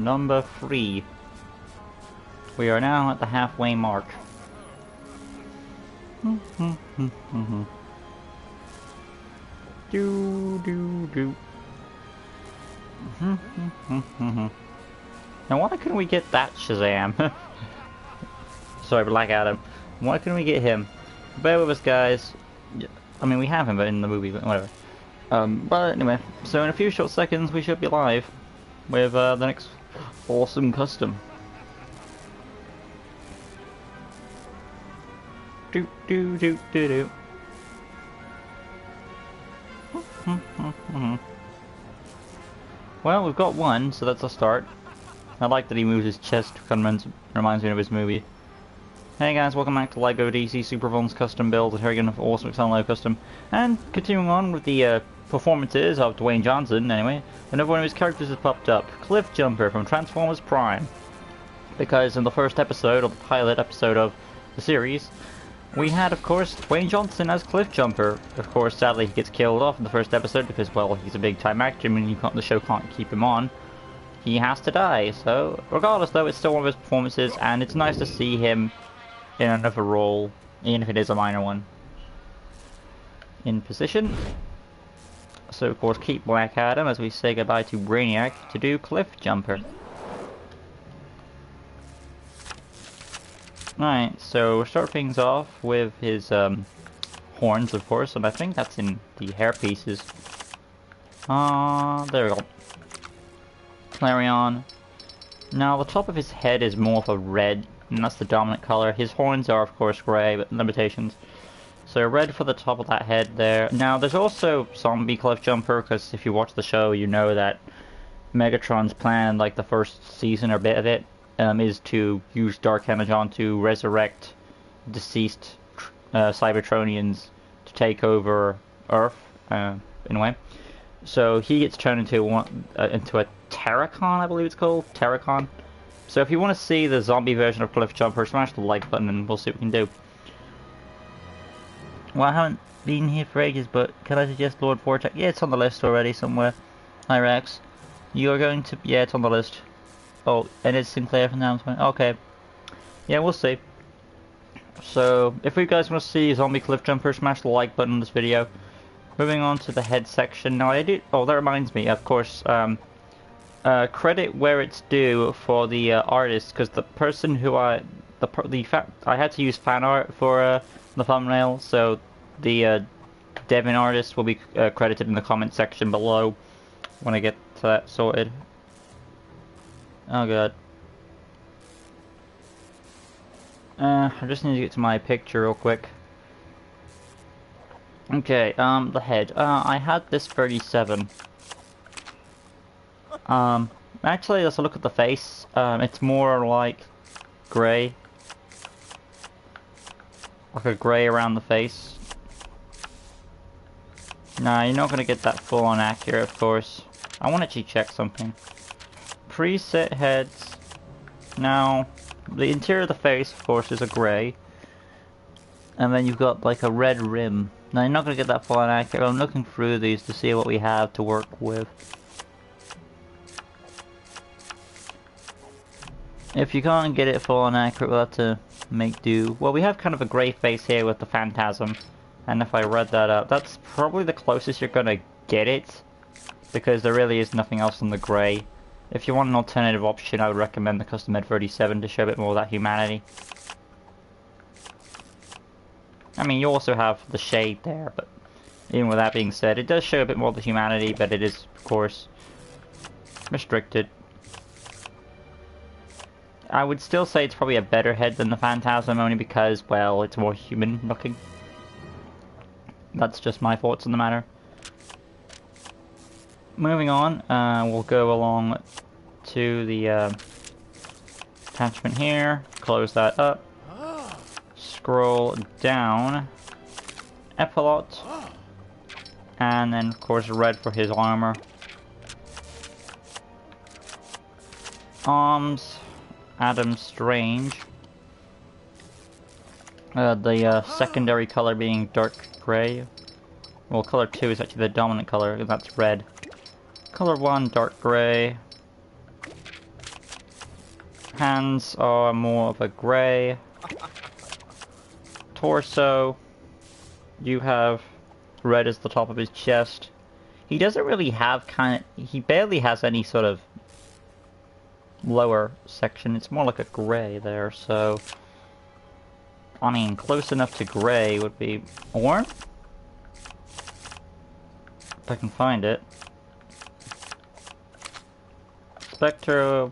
Number 3. We are now at the halfway mark. Do. Now why couldn't we get that Shazam? Sorry, Black Adam. Why couldn't we get him? Bear with us, guys. I mean, we have him in the movie, but whatever. But anyway, so in a few short seconds we should be live with the next awesome custom. Do. Well, we've got one, so that's a start. I like that he moves his chest, kind of reminds me of his movie. Hey guys, welcome back to LEGO DC Supervillains Custom Build, here again for Awesome External Custom. And continuing on with the performances of Dwayne Johnson, anyway, another one of his characters has popped up, Cliffjumper from Transformers Prime. Because in the first episode, or the pilot episode of the series, we had, of course, Dwayne Johnson as Cliffjumper. Of course, sadly, he gets killed off in the first episode because, well, he's a big-time actor and the show can't keep him on. He has to die, so regardless, though, it's still one of his performances, and it's nice to see him in another role, even if it is a minor one. In position. So, of course, keep Black Adam as we say goodbye to Brainiac to do Cliffjumper. Right, so we'll start things off with his horns, of course, and I think that's in the hair pieces. There we go. Clarion. Now, the top of his head is more of a red, and that's the dominant color. His horns are, of course, grey, but limitations. So red for the top of that head there. Now, there's also Zombie Cliffjumper, because if you watch the show, you know that Megatron's plan, like the first season or bit of it, is to use Dark Energon to resurrect deceased Cybertronians to take over Earth, in a way. So he gets turned into a Terracon, I believe it's called, Terracon. So if you want to see the zombie version of Cliffjumper, smash the like button and we'll see what we can do. Well, I haven't been here for ages, but can I suggest Lord Vortex? Yeah, it's on the list already somewhere. Hi Rex. You are going to... yeah, it's on the list. Oh, and it's Sinclair from now on. Okay. Yeah, we'll see. So, if you guys want to see Zombie Cliffjumper, smash the like button on this video. Moving on to the head section. Now, I did... oh, that reminds me, of course, credit where it's due for the artist, because the person who I had to use fan art for the thumbnail, so the Devin artist will be credited in the comment section below when I get to that sorted. Oh god. I just need to get to my picture real quick. Okay, the head. I had this 37. Actually, let's look at the face. It's more like grey. Like a grey around the face. Nah, you're not going to get that full on accurate, of course. I want to actually check something. Preset heads. Now, the interior of the face, of course, is a grey. And then you've got like a red rim. Now, you're not going to get that full on accurate. I'm looking through these to see what we have to work with. If you can't get it full on accurate, we'll have to make do. Well, we have kind of a grey face here with the Phantasm. And if I read that up, that's probably the closest you're going to get it. Because there really is nothing else on the grey. If you want an alternative option, I would recommend the Custom Ed 37 to show a bit more of that humanity. I mean, you also have the shade there, but even with that being said, it does show a bit more of the humanity, but it is, of course, restricted. I would still say it's probably a better head than the Phantasm, only because, well, it's more human looking. That's just my thoughts on the matter. Moving on, we'll go along to the attachment here, close that up, scroll down, Epilot, and then of course red for his armor. Arms, Adam Strange. The secondary color being dark gray. Well, color 2 is actually the dominant color, and that's red. Color 1, dark gray. Hands are more of a grey. Torso, you have red as the top of his chest. He doesn't really have he barely has any sort of lower section. It's more like a grey there, so I mean, close enough to grey would be orange? If I can find it. Spectre.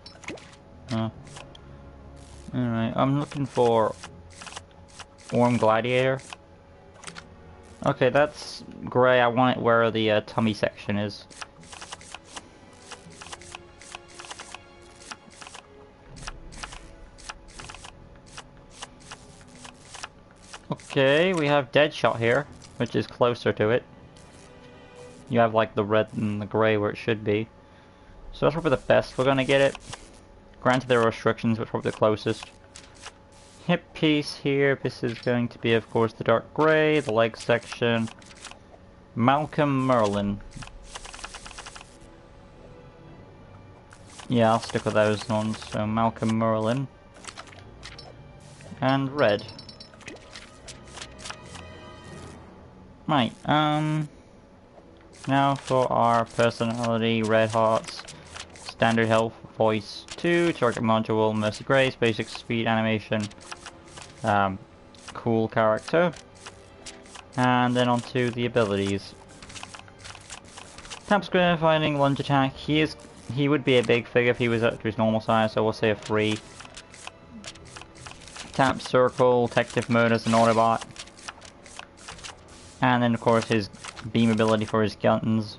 Alright, I'm looking for Orm Gladiator. Okay, that's grey. I want it where the tummy section is. Okay, we have Deadshot here, which is closer to it. You have like the red and the grey where it should be. So that's probably the best we're gonna get it. Granted there are restrictions, but probably the closest. Hip piece here, this is going to be of course the dark grey, the leg section. Malcolm Merlin. Yeah, I'll stick with those ones. So Malcolm Merlin. And red. Right, now for our personality, red hearts, standard health, voice 2, target module, mercy grace, basic speed animation, cool character, and then onto the abilities. Tap square, fighting, lunge attack, he would be a big figure if he was up to his normal size, so we'll say a 3. Tap circle, detective mode as an Autobot. And then of course his beam ability for his guns.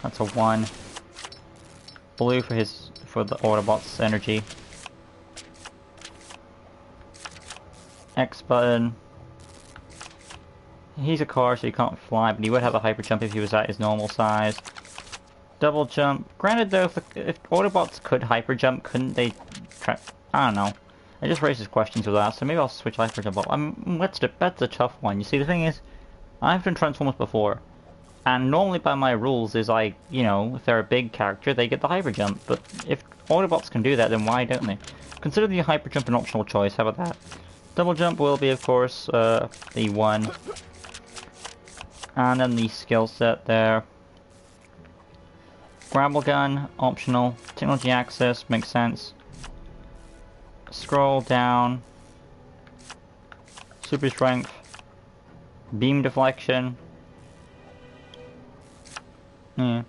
That's a 1. Blue for the Autobot's energy. X button. He's a car so he can't fly, but he would have a hyper jump if he was at his normal size. Double jump. Granted though, if Autobots could hyper jump, couldn't they I don't know. It just raises questions with that, so maybe I'll switch hyper jump up. That's a tough one. You see, the thing is, I've done Transformers before, and normally by my rules is you know, if they're a big character, they get the hyper jump. But if Autobots can do that, then why don't they? Consider the hyper jump an optional choice. How about that? Double jump will be, of course, the 1, and then the skill set there. Grapple gun optional. Technology access makes sense. Scroll down. Super strength. Beam deflection. Yeah.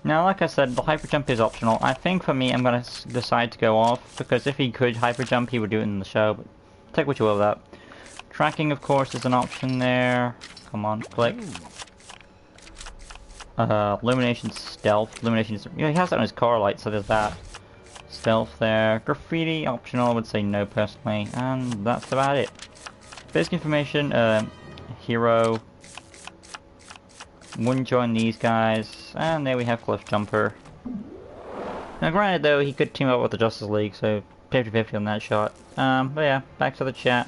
Now, like I said, the hyper jump is optional. I think for me, I'm gonna decide to go off, because if he could hyper jump, he would do it in the show, but take what you will of that. Tracking, of course, is an option there. Come on, click. Illumination, stealth. Illumination is, he has that on his car light, so there's that. Stealth there. Graffiti, optional, I would say no personally. And that's about it. Basic information, hero. Wouldn't join these guys. And there we have Cliffjumper. Now granted though, he could team up with the Justice League, so 50-50 on that shot. But yeah, back to the chat.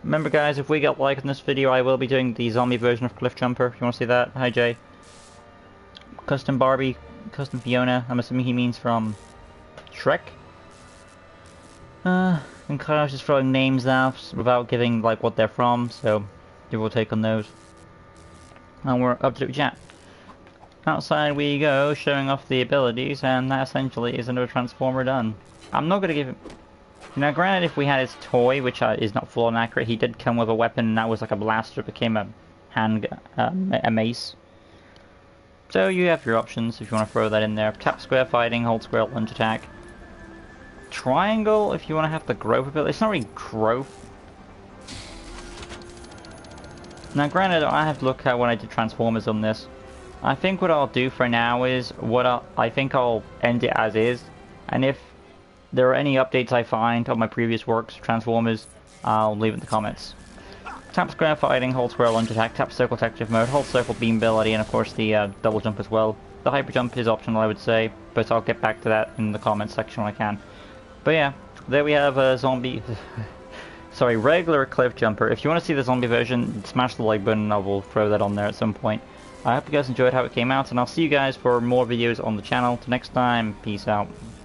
Remember guys, if we get a like on this video, I will be doing the zombie version of Cliffjumper. If you want to see that, hi Jay. Custom Barbie, custom Fiona, I'm assuming he means from Shrek? And Kyle's just throwing names out without giving like what they're from, so give or take on those. And we're up to chat. Outside we go, showing off the abilities, and that essentially is another Transformer done. I'm not gonna give him. Now, granted, if we had his toy, which is not full on accurate, he did come with a weapon, and that was like a blaster, became a a mace. So you have your options if you want to throw that in there. Tap square fighting, hold square lunge attack. Triangle if you want to have the growth ability. It's not really growth. Now granted, I have to look at when I did Transformers on this. I think what I'll do for now is, I think I'll end it as is. And if there are any updates I find on my previous works, Transformers, I'll leave it in the comments. Tap square fighting, hold square lunge attack, tap circle detective mode, hold circle beam ability, and of course the double jump as well. The hyper jump is optional, I would say, but I'll get back to that in the comments section when I can. But yeah, there we have a zombie... Sorry, regular Cliffjumper. If you want to see the zombie version, smash the like button, I will throw that on there at some point. I hope you guys enjoyed how it came out, and I'll see you guys for more videos on the channel. Till next time, peace out.